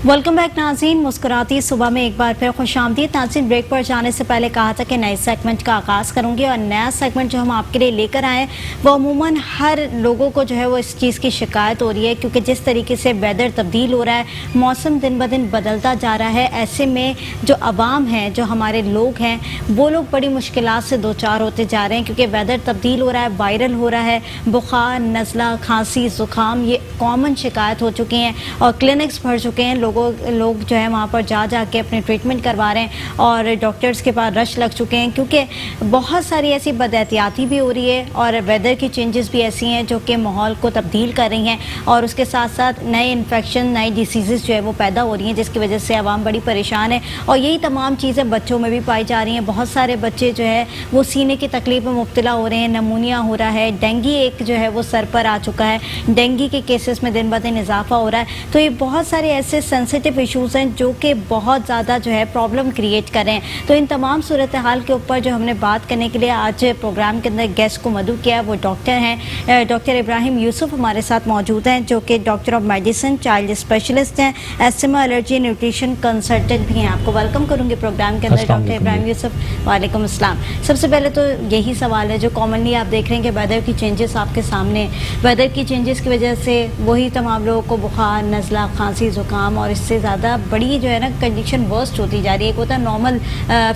Welcome back नाज़रीन। मुस्कुराती सुबह में एक बार फिर खुशामदीद। नाज़रीन, ब्रेक पर जाने से पहले कहा था कि नए सेगमेंट का आगाज़ करूंगी और नया सेगमेंट जो हम आपके लिए लेकर आए वो अमूमन हर लोगों को जो है वो इस चीज़ की शिकायत हो रही है, क्योंकि जिस तरीके से वेदर तब्दील हो रहा है, मौसम दिन ब दिन बदलता जा रहा है। ऐसे में जो अवाम है, जो हमारे लोग हैं, वो लोग बड़ी मुश्किलात से दो चार होते जा रहे हैं, क्योंकि वेदर तब्दील हो रहा है, वायरल हो रहा है। बुखार, नज़ला, खांसी, ज़ुकाम ये कॉमन शिकायत हो चुकी हैं और क्लिनिक्स भर चुके हैं। लोग जो है वहाँ पर जा के अपने ट्रीटमेंट करवा रहे हैं और डॉक्टर्स के पास रश लग चुके हैं, क्योंकि बहुत सारी ऐसी बदएहतियाती भी हो रही है और वेदर की चेंजेस भी ऐसी हैं जो कि माहौल को तब्दील कर रही हैं और उसके साथ साथ नए इन्फेक्शन, नई डिसीज़ जो है वो पैदा हो रही हैं, जिसकी वजह से आवाम बड़ी परेशान है। और यही तमाम चीज़ें बच्चों में भी पाई जा रही हैं। बहुत सारे बच्चे जो है वो सीने की तकलीफ में मुब्तला हो रहे हैं, नमूनिया हो रहा है, डेंगू एक जो है वो सर पर आ चुका है, डेंगू के केसेस में दिन ब दिन इजाफा हो रहा है। तो ये बहुत सारे ऐसे सेंसिटिव इशूज़ हैं जो कि बहुत ज़्यादा जो है प्रॉब्लम क्रिएट कर रहे हैं। तो इन तमाम सूरत हाल के ऊपर जो हमने बात करने के लिए आज प्रोग्राम के अंदर गेस्ट को मदऊ किया, वो डॉक्टर हैं, डॉक्टर इब्राहिम यूसुफ हमारे साथ मौजूद हैं, जो कि doctor of medicine, child specialist हैं, एस्थमा, एलर्जी, न्यूट्रिशन कंसल्टेंट भी हैं। आपको वेलकम करूँगी प्रोग्राम के अंदर डॉक्टर इब्राहिम यूसुफ। वालेकुम अस्सलाम। सबसे पहले तो यही सवाल है जो कॉमनली आप देख रहे हैं कि वेदर की चेंजेस आपके सामने, वेदर की चेंजेस की वजह से वही तमाम लोगों को बुखार, नज़ला, खांसी, ज़ुकाम और इससे ज़्यादा बड़ी जो है ना कंडीशन वर्स्ट होती जा रही है। एक होता है नॉर्मल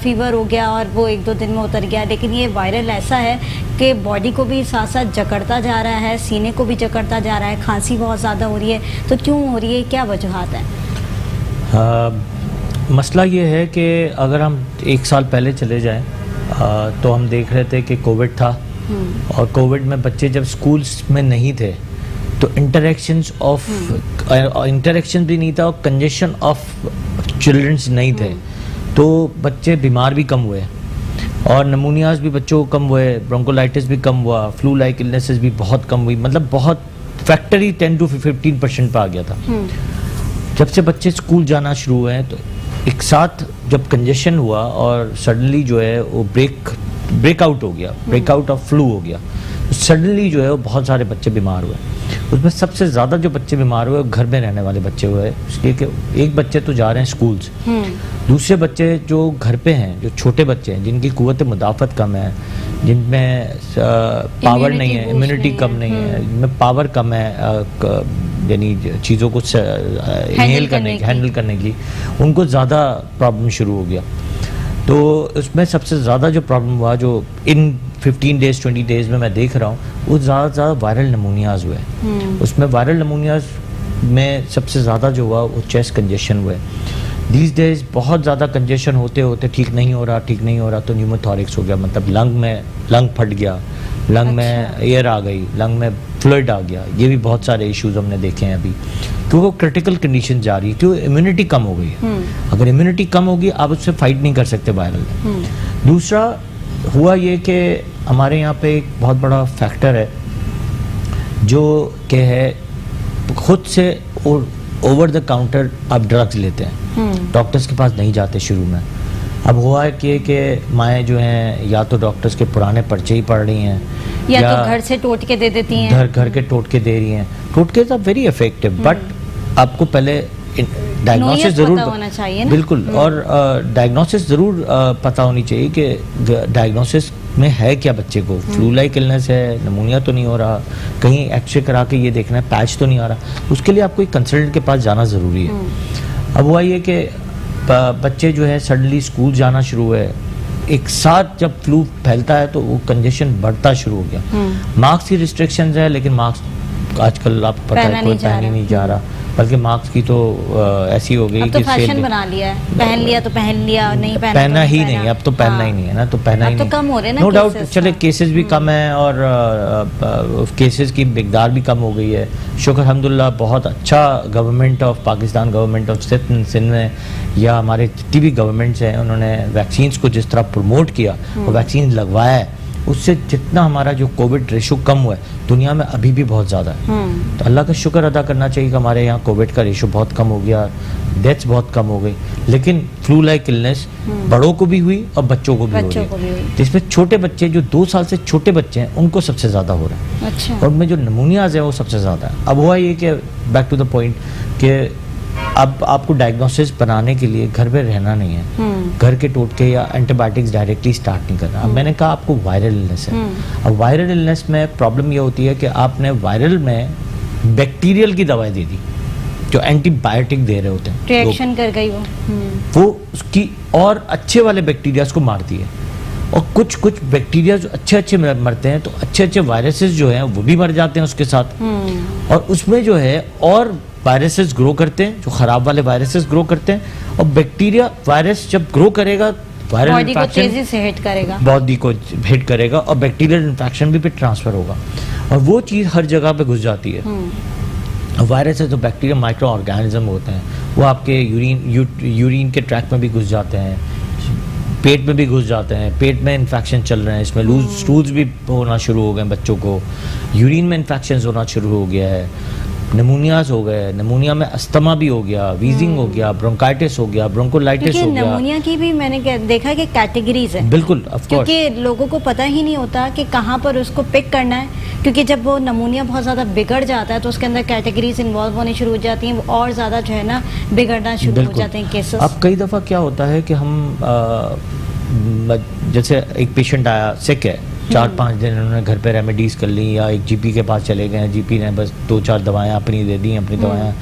फीवर हो गया और वो एक दो दिन में उतर गया, लेकिन ये वायरल ऐसा है कि बॉडी को भी साथ साथ जकड़ता जा रहा है, सीने को भी जकड़ता जा रहा है, खांसी बहुत ज़्यादा हो रही है। तो क्यों हो रही है, क्या वजूहात है? मसला ये है कि अगर हम एक साल पहले चले जाएं तो हम देख रहे थे कि कोविड था और कोविड में बच्चे जब स्कूल्स में नहीं थे तो इंटरेक्शन भी नहीं था और कंजेशन ऑफ चिल्ड्रंस नहीं थे, तो बच्चे बीमार भी कम हुए और नमूनियाज भी बच्चों को कम हुए, ब्रोंकोलाइटिस भी कम हुआ, फ्लू लाइक इलनेसेस भी बहुत कम हुई। मतलब बहुत फैक्टरी 10 to 15% पर आ गया था। जब से बच्चे स्कूल जाना शुरू हुए हैं तो एक साथ जब कंजेशन हुआ और सडनली जो है वो ब्रेकआउट हो गया, ब्रेकआउट ऑफ फ्लू हो गया, तो सडनली जो है वो बहुत सारे बच्चे बीमार हुए। उसमें सबसे ज़्यादा जो बच्चे बीमार हुए घर में रहने वाले बच्चे हुए, इसलिए कि एक बच्चे तो जा रहे हैं स्कूल्स, दूसरे बच्चे जो घर पे हैं, जो छोटे बच्चे हैं जिनकी कुव्वत मुदाफ़त कम है, जिनमें पावर नहीं है, इम्यूनिटी कम नहीं है, जिनमें पावर कम है यानी चीज़ों को हैंडल करने की, उनको ज़्यादा प्रॉब्लम शुरू हो गया। तो उसमें सबसे ज़्यादा जो प्रॉब्लम हुआ, जो इन 15 डेज़ 20 डेज़ में मैं देख रहा हूँ, वो ज़्यादा वायरल नमूनियाज हुए। उसमें वायरल नमूनियाज में सबसे ज़्यादा जो हुआ वो चेस्ट कंजेशन हुए। दीज डेज बहुत ज़्यादा कंजेशन होते होते ठीक नहीं हो रहा तो न्यूमोथोरिक्स हो गया, मतलब लंग फट गया, लंग में एयर आ गई, लंग में फ्लूइड आ गया। ये भी बहुत सारे इश्यूज हमने देखे हैं अभी, क्योंकि वो क्रिटिकल कंडीशन जा रही है, क्योंकि इम्यूनिटी कम हो गई है। अगर इम्यूनिटी कम होगी आप उससे फाइट नहीं कर सकते वायरल। दूसरा हुआ ये कि हमारे यहाँ पे एक बहुत बड़ा फैक्टर है जो कि है खुद से ओवर द काउंटर आप ड्रग्स लेते हैं, डॉक्टर्स के पास नहीं जाते शुरू में। अब हुआ है कि माएँ जो हैं या तो डॉक्टर्स के पुराने पर्चे ही पढ़ रही हैं या तो घर से टोटके दे देती हैं, घर के टोटके दे रही हैं। टोटके आर वेरी इफेक्टिव, बट आपको पहले डायग्नोसिस जरूर होना चाहिए ना? बिल्कुल, और डायग्नोसिस ज़रूर पता होनी चाहिए कि डायग्नोसिस में है क्या बच्चे को, फ्लू लाइक इलनेस है, नमूनिया तो नहीं हो रहा, कहीं एक्सरे करा के ये देखना है पैच तो नहीं आ रहा, उसके लिए आपको एक कंसल्टेंट के पास जाना ज़रूरी है। अब हुआ ये कि बच्चे जो है सडनली स्कूल जाना शुरू हुए, एक साथ जब फ्लू फैलता है तो वो कंजेशन बढ़ता शुरू हो गया। मास्क की रिस्ट्रिक्शंस है, लेकिन मास्क आजकल आपको पता है कोई पहन ही नहीं जा रहा, बल्कि मास्क की तो ऐसी हो गई कि फैशन बना लिया है, पहन लिया तो पहन लिया, नहीं पहना ही नहीं, अब तो पहनना ही नहीं है ना, तो पहना ही नहीं। कम हो रहे हैं ना, नो डाउट। चले केसेस भी कम है और केसेस की मिकदार भी कम हो गई है, शुक्र अल्हम्दुलिल्लाह। बहुत अच्छा government of Pakistan, government of Sindh में या हमारे जितनी भी गवर्नमेंट्स हैं, उन्होंने वैक्सीन्स को जिस तरह प्रमोट किया और वैक्सीन लगवाया है, उससे जितना हमारा जो कोविड रेशो कम हुआ है दुनिया में अभी भी बहुत ज़्यादा है। तो अल्लाह का शुक्र अदा करना चाहिए कि हमारे यहाँ कोविड का रेशो बहुत कम हो गया, डेथ्स बहुत कम हो गई। लेकिन फ्लू लाइक इलनेस बड़ों को भी हुई और बच्चों को भी हो रही है, जिसमें छोटे बच्चे जो 2 साल से छोटे बच्चे हैं उनको सबसे ज़्यादा हो रहा है। और उनमें जो नमूनियाज है वो सबसे ज़्यादा है। अब हुआ ये कि बैक टू द पॉइंट कि अब आपको डायग्नोसिस बनाने के लिए घर में रहना नहीं है, घर के टोटके या एंटीबायोटिक्स डायरेक्टली स्टार्ट नहीं करना। अब मैंने कहा आपको वायरल इलनेस है। अब वायरल इलनेस में प्रॉब्लम ये होती है कि आपने वायरल में बैक्टीरियल की दवाई दे दी जो एंटीबायोटिक दे रहे होते हैं, रिएक्शन कर गई वो उसकी और अच्छे वाले बैक्टीरिया को मारती है। और कुछ कुछ बैक्टीरिया जो अच्छे अच्छे मरते हैं, तो अच्छे अच्छे वायरसेस जो हैं वो भी मर जाते हैं उसके साथ। और उसमें जो है और वायरसेस ग्रो करते हैं, जो खराब वाले वायरसेस ग्रो करते हैं। और बैक्टीरिया वायरस जब ग्रो करेगा, वायरल बॉडी को इन्फेक्शन तेजी से हिट करेगा, बॉडी को हिट करेगा और बैक्टीरियल इन्फेक्शन भी पे ट्रांसफर होगा। और वो चीज़ हर जगह पे घुस जाती है। वायरस है तो बैक्टीरिया माइक्रो ऑर्गेनिज्म होते हैं, वो आपके यूरिन के ट्रैक में भी घुस जाते हैं, पेट में भी घुस जाते हैं। पेट में इन्फेक्शन चल रहे हैं, इसमें लूज स्टूल्स भी होना शुरू हो गए बच्चों को, यूरिन में इन्फेक्शन होना शुरू हो गया है, निमोनियाज हो गए, निमोनिया में अस्थमा भी हो गया, वीजिंग हो गया, ब्रोंकाइटिस हो गया, ब्रोंकोलाइटिस हो गया। निमोनिया की भी मैंने देखा कि कैटेगरीज है। बिल्कुल, ऑफ कोर्स, क्योंकि लोगों को पता ही नहीं होता कि कहाँ पर उसको पिक करना है, क्योंकि जब वो नमूनिया बहुत ज़्यादा बिगड़ जाता है तो उसके अंदर कैटेगरीज इन्वॉल्व होनी शुरू हो जाती हैं, वो और ज़्यादा जो है ना बिगड़ना शुरू हो जाते हैं केसेस। अब कई दफ़ा क्या होता है कि हम जैसे एक पेशेंट आया सिक है, 4-5 दिन उन्होंने घर पे रेमेडीज कर ली या एक जीपी के पास चले गए, जीपी ने बस 2-4 दवाएं अपनी दे दी, अपनी दवाएं,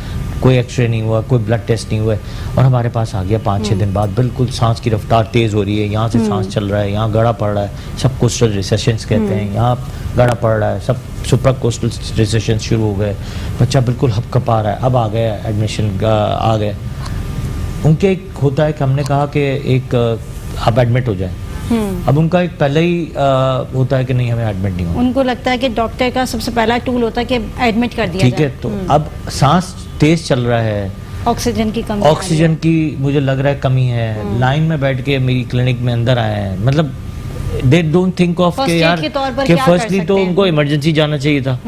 कोई एक्सरे नहीं हुआ, कोई ब्लड टेस्ट नहीं हुआ, और हमारे पास आ गया 5-6 दिन बाद, बिल्कुल सांस की रफ्तार तेज़ हो रही है, यहाँ से सांस चल रहा है, यहाँ गड़ा पड़ रहा है, सब कोस्टल रिसेशंस कहते हैं, यहाँ गड़ा पड़ रहा है, सब सुपर कोस्टल रिसेशंस शुरू हो गए, बच्चा बिल्कुल हपकपा रहा है। अब आ गया एडमिशन आ गए, उनके एक होता है कि हमने कहा कि एक आप एडमिट हो जाए। अब उनका एक पहले ही होता है कि नहीं हमें एडमिट नहीं होना, उनको लगता है कि डॉक्टर का सबसे पहला टूल होता है कि एडमिट कर दिया ठीक है। तो अब सांस तेज चल रहा है, ऑक्सीजन की कमी, ऑक्सीजन की मुझे लग रहा है कमी है, लाइन में बैठ के मेरी क्लिनिक में अंदर आए हैं, मतलब दे डोंट थिंक ऑफ के यार कि फर्स्टली तो उनको इमरजेंसी जाना चाहिए था,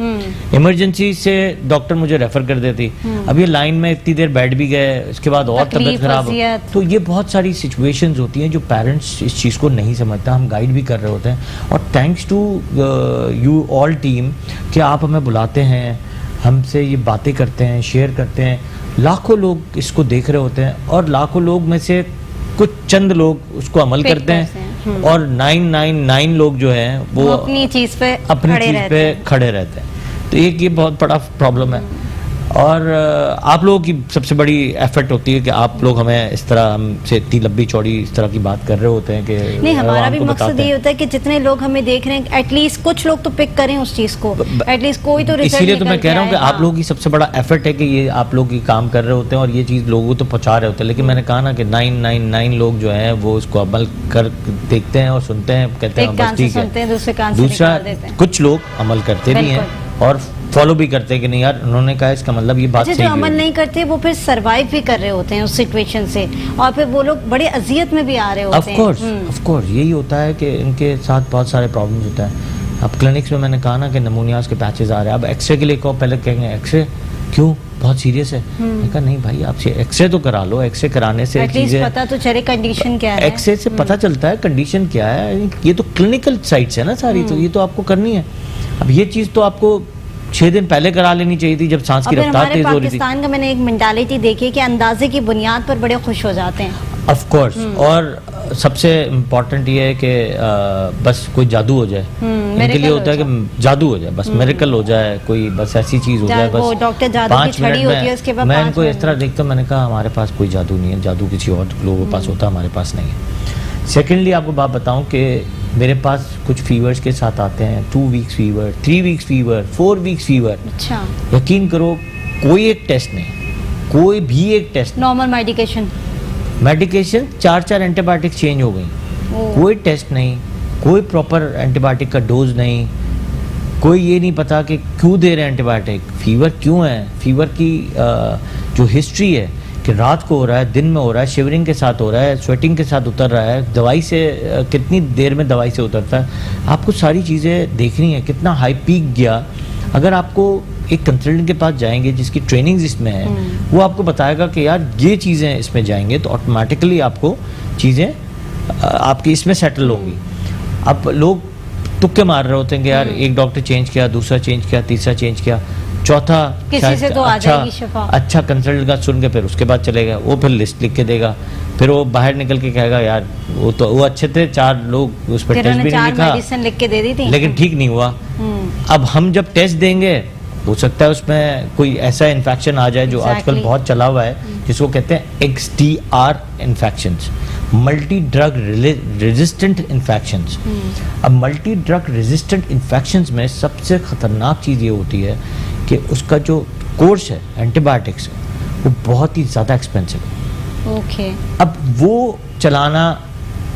इमरजेंसी से डॉक्टर मुझे रेफर कर देती। अब ये लाइन में इतनी देर बैठ भी गए, इसके बाद और तबीयत खराब, तो ये बहुत सारी सिचुएशंस होती हैं जो पेरेंट्स इस चीज़ को नहीं समझता। हम गाइड भी कर रहे होते हैं, और thanks to you all team कि आप हमें बुलाते हैं, हमसे ये बातें करते हैं, शेयर करते हैं। लाखों लोग इसको देख रहे होते हैं, और लाखों लोग में से कुछ चंद लोग उसको अमल करते हैं, और 999 लोग जो हैं वो अपनी चीज पे खड़े रहते हैं। तो एक ये बहुत बड़ा प्रॉब्लम है, और आप लोगों की सबसे बड़ी एफर्ट होती है कि आप लोग हमें इस तरह हमसे इतनी लंबी चौड़ी इस तरह की बात कर रहे होते हैं कि नहीं, हमारा भी मकसद ये होता है कि जितने लोग हमें देख रहे हैं एटलीस्ट कुछ लोग तो पिक करें उस चीज को, एटलीस्ट कोई तो रिजल्ट। इसीलिए तो मैं कह रहा हूँ कि आप लोगों की सबसे बड़ा एफर्ट है कि ये आप लोग ये काम कर रहे होते हैं और ये चीज़ लोगों तो पहुँचा रहे होते हैं। लेकिन मैंने कहा ना कि 999 लोग जो हैं वो इसको अमल कर देखते हैं और सुनते हैं, कहते हैं बस ठीक है। दूसरा कुछ लोग अमल करते भी हैं और फॉलो भी करते हैं कि नहीं यार उन्होंने कहा इसका मतलब ये बात सही है। जो अमल नहीं करते वो फिर सरवाइव भी कर रहे होते हैं उस सिचुएशन से, और फिर वो लोग बड़े अजियत में भी आ रहे होते हैं। ऑफ कोर्स यही होता है कि इनके साथ बहुत सारे प्रॉब्लम्स होता है। अब क्लिनिक्स में मैंने कहा ना कि नमूनियाज के पैचेस आ रहे हैं, अब एक्सरे के लिए कहो, पहले कहेंगे एक्सरे क्यों, बहुत सीरियस है। मैंने कहा नहीं भाई आप एक्सरे तो करा लो, एक्सरे कराने से चीजें पता तो चले कंडीशन क्या है, एक्सरे से पता चलता है कंडीशन क्या है। ये तो क्लिनिकल साइट्स है ना सारी, तो ये तो आपको करनी है। अब ये चीज तो आपको 6 दिन पहले करा लेनी चाहिए थी जब सांस की रफ्तार तेज हो रही थी। पाकिस्तान का मैंने एक मेंटालिटी देखी कि अंदाजे की बुनियाद पर बड़े खुश हो जाते हैं। ऑफ कोर्स, और सबसे इम्पोर्टेंट ये है कि बस कोई जादू हो जाए, इनके लिए होता है कि जादू हो जाए, बस मिरेकल हो जाए, कोई बस ऐसी चीज हो जाए, बस डॉक्टर जादू की छड़ी होती है उसके बाद। मैं इनको इस तरह देखता हूँ, मैंने कहा हमारे पास कोई जादू नहीं है, जादू किसी और लोगों के पास होता है, हमारे पास नहीं है। सेकेंडली आपको बात बताऊँ कि मेरे पास कुछ फीवर्स के साथ आते हैं, 2 weeks fever, 3 weeks fever, 4 weeks fever. अच्छा, यकीन करो कोई एक टेस्ट नहीं, कोई भी एक test, normal medication 4 antibiotics change हो गई, कोई टेस्ट नहीं, कोई प्रॉपर एंटीबायोटिक का डोज नहीं, कोई ये नहीं पता कि क्यों दे रहे हैं एंटीबायोटिक, फीवर क्यों है, फीवर की जो हिस्ट्री है कि रात को हो रहा है, दिन में हो रहा है, शिवरिंग के साथ हो रहा है, स्वेटिंग के साथ उतर रहा है, दवाई से कितनी देर में दवाई से उतरता है, आपको सारी चीज़ें देखनी है, कितना हाई पीक गया। अगर आपको एक कंसल्टेंट के पास जाएंगे जिसकी ट्रेनिंग इसमें है, वो आपको बताएगा कि यार ये चीज़ें इसमें जाएंगे तो ऑटोमेटिकली आपको चीज़ें आपकी इसमें सेटल होंगी। अब लोग तुक्के मार रहे होते हैं कि यार एक डॉक्टर चेंज किया, दूसरा चेंज किया, तीसरा चेंज किया, चौथा किसी शायद से तो आ जाएगी शिफा। अच्छा कंसल्टेंट का सुन के फिर उसके बाद चलेगा, वो फिर लिस्ट लिख के देगा, फिर वो बाहर निकल के कहेगा यार वो अच्छे थे, 4 लोग उस पर फिर टेस्ट भी उन्होंने नहीं 4 लिखा मेडिसिन लिख के दे दी थी, लेकिन ठीक नहीं हुआ। अब हम जब टेस्ट देंगे हो सकता है उसमें कोई ऐसा इन्फेक्शन आ जाए जो आजकल Exactly. बहुत चला हुआ है, जिसको कहते हैं XDR infections, multi drug resistant infections. अब मल्टी ड्रग रेजिस्टेंट इन्फेक्शंस में सबसे खतरनाक चीज़ ये होती है कि उसका जो कोर्स है एंटीबायोटिक्स वो बहुत ही ज़्यादा एक्सपेंसिव है। ओके। अब वो चलाना,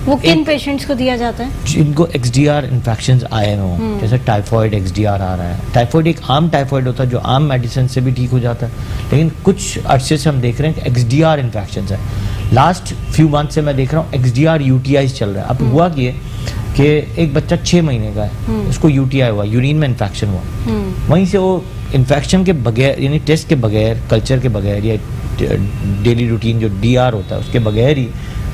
वो किन एक- पेशेंट्स को दिया जाता है? जिनको XDR इन्फेक्शंस आए हों, जैसे टाइफॉइड XDR आ रहा है। टाइफॉइड एक आम टाइफॉइड होता है जो आम मेडिसिन से भी ठीक हो जाता है, लेकिन कुछ अरसे से हम देख रहे हैं कि XDR इन्फेक्शंस है। लास्ट फ्यू मंथ से मैं देख रहा हूँ XDR UTIs चल रहा है। अब हुआ कि एक बच्चा 6 महीने का है, उसको UTI हुआ, यूरिन में इन्फेक्शन हुआ, वहीं से वो इन्फेक्शन के बगैर, यानी टेस्ट के बगैर, कल्चर के बगैर या डेली रूटीन जो DR होता है उसके बगैर ही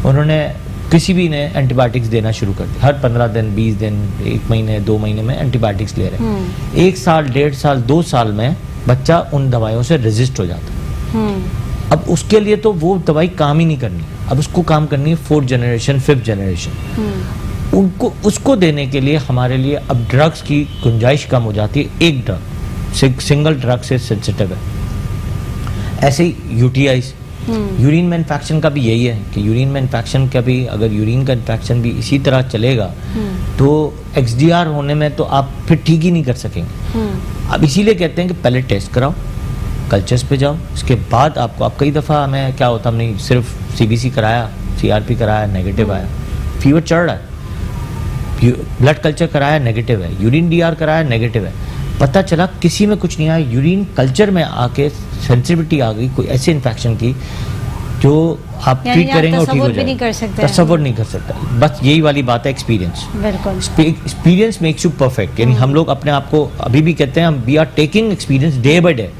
उन्होंने किसी भी ने एंटीबायोटिक्स देना शुरू कर दिया। हर 15 दिन, 20 दिन, 1 महीने, 2 महीने में एंटीबायोटिक्स ले रहे हैं। 1 साल, 1.5 साल, 2 साल में बच्चा उन दवाइयों से रेजिस्ट हो जाता है। अब उसके लिए तो वो दवाई काम ही नहीं करनी, अब उसको काम करनी है 4th जनरेशन, 5th जनरेशन। उनको उसको देने के लिए हमारे लिए अब ड्रग्स की गुंजाइश कम हो जाती है। एक ड्रग सिंगल ड्रग से सेंसिटिव है। ऐसे ही UTIs, यूरिन में इन्फेक्शन का भी यही है कि यूरिन में इन्फेक्शन का भी, अगर यूरिन का इन्फेक्शन भी इसी तरह चलेगा तो XDR होने में तो आप फिर ठीक ही नहीं कर सकेंगे। अब इसीलिए कहते हैं कि पहले टेस्ट कराओ, कल्चर्स पे जाओ, इसके बाद आपको, आप कई दफ़ा हमें क्या होता, हमने सिर्फ CBC कराया, CRP कराया, नेगेटिव आया, फीवर चढ़ रहा है, ब्लड कल्चर कराया, नेगेटिव है, यूरिन DR कराया, नेगेटिव है, पता चला किसी में कुछ नहीं आया, यूरिन कल्चर में आके सेंसिटिविटी आ गई कोई ऐसे इन्फेक्शन की जो आप ट्रीट करेंगे और ठीक हो नहीं कर जाएगा। सकते, तसव्वुर नहीं कर सकता। बस यही वाली बात है, एक्सपीरियंस। बिल्कुल। Experience makes you perfect. यानी हम लोग अपने आप को अभी भी कहते हैं हम we are taking experience day by day.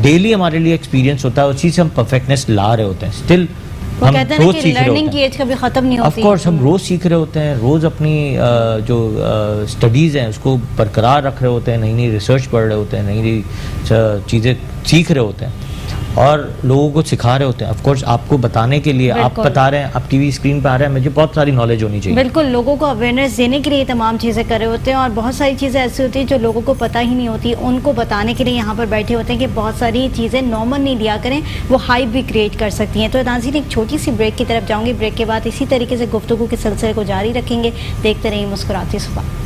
Daily हमारे लिए एक्सपीरियंस होता है, उसी से हम परफेक्टनेस ला रहे होते हैं। स्टिल हम रोज सीख रहे लर्निंग की होते एज कभी खत्म नहीं हैं। होती। ऑफ कोर्स हम रोज सीख रहे होते हैं, रोज अपनी जो स्टडीज हैं उसको बरकरार रख रहे होते हैं, नई नई रिसर्च पढ़ रहे होते हैं, नई नई चीजें सीख रहे होते हैं और लोगों को सिखा रहे होते हैं। ऑफ कोर्स आपको बताने के लिए, आप बता रहे हैं, आप टीवी स्क्रीन पे आ रहे हैं, मुझे बहुत सारी नॉलेज होनी चाहिए। बिल्कुल, लोगों को अवेयरनेस देने के लिए तमाम चीज़ें कर रहे होते हैं और बहुत सारी चीज़ें ऐसी होती हैं जो लोगों को पता ही नहीं होती, उनको बताने के लिए यहाँ पर बैठे होते हैं कि बहुत सारी चीज़ें नॉर्मल नहीं लिया करें, वो हाइप भी क्रिएट कर सकती हैं। तो नाज़रीन, एक छोटी सी ब्रेक की तरफ जाऊँगी, ब्रेक के बाद इसी तरीके से गुफ्तगू के सिलसिले को जारी रखेंगे। देखते रहिए मुस्कुराती सुबह।